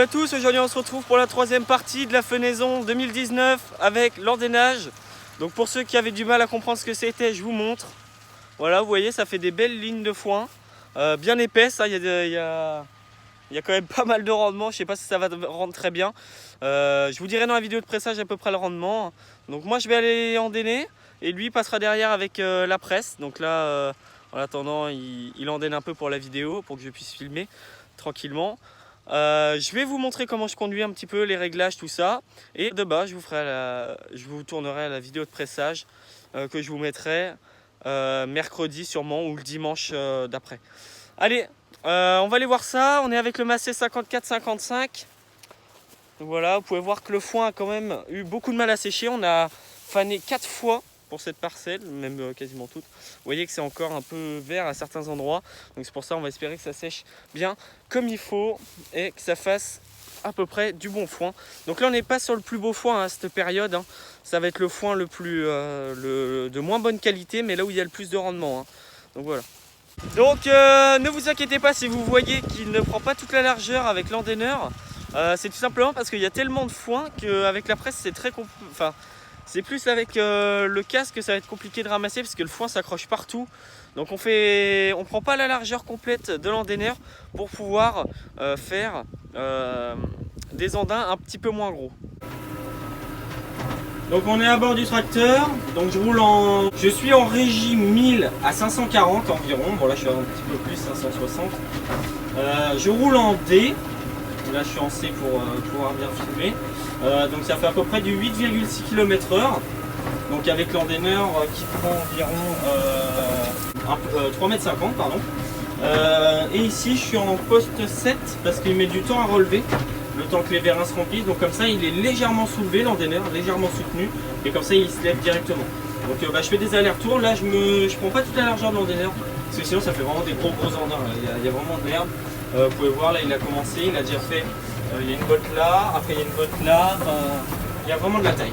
Salut à tous, aujourd'hui on se retrouve pour la troisième partie de la fenaison 2019 avec l'endainage. Donc pour ceux qui avaient du mal à comprendre ce que c'était, je vous montre. Voilà, vous voyez, ça fait des belles lignes de foin, bien épaisses, hein. Il y a quand même pas mal de rendement, je sais pas si ça va rendre très bien. Je vous dirai dans la vidéo de pressage à peu près le rendement. Donc moi je vais aller endainer et lui passera derrière avec la presse. Donc là, en attendant, il endaine un peu pour la vidéo, pour que je puisse filmer tranquillement. Je vais vous montrer comment je conduis un petit peu, les réglages, tout ça. Et de bas, je vous tournerai la vidéo de pressage que je vous mettrai mercredi sûrement ou le dimanche d'après. Allez, on va aller voir ça. On est avec le Macé 54-55. Donc voilà, vous pouvez voir que le foin a quand même eu beaucoup de mal à sécher. On a fané 4 fois pour cette parcelle, même quasiment toute. Vous voyez que c'est encore un peu vert à certains endroits. Donc c'est pour ça on va espérer que ça sèche bien comme il faut et que ça fasse à peu près du bon foin. Donc là on n'est pas sur le plus beau foin à cette période, hein. Ça va être le foin le plus de moins bonne qualité, mais là où il y a le plus de rendement, hein. Donc voilà. Donc ne vous inquiétez pas si vous voyez qu'il ne prend pas toute la largeur avec l'endaineur. C'est tout simplement parce qu'il y a tellement de foin qu'avec la presse c'est très compliqué. Enfin, c'est plus avec le casque que ça va être compliqué de ramasser parce que le foin s'accroche partout. Donc on prend pas la largeur complète de l'endaineur pour pouvoir faire des andins un petit peu moins gros. Donc on est à bord du tracteur, donc je suis en régie 1000 à 540 environ. Bon là je suis un petit peu plus, 560. Je roule en D. Là je suis en C pour pouvoir bien filmer. Donc ça fait à peu près du 8,6 km/h. Donc avec l'endaineur qui prend environ 3,50 m, pardon. Et ici je suis en poste 7 parce qu'il met du temps à relever, le temps que les vérins se remplissent. Donc comme ça il est légèrement soulevé, l'endaineur, légèrement soutenu. Et comme ça il se lève directement. Donc je fais des allers-retours. Là je prends pas toute la largeur de l'endaineur parce que sinon ça fait vraiment des gros andins. Il y a vraiment de l'herbe. Vous pouvez voir là il a commencé, il a déjà fait, il y a une botte là, après il y a une botte là, il y a vraiment de la taille.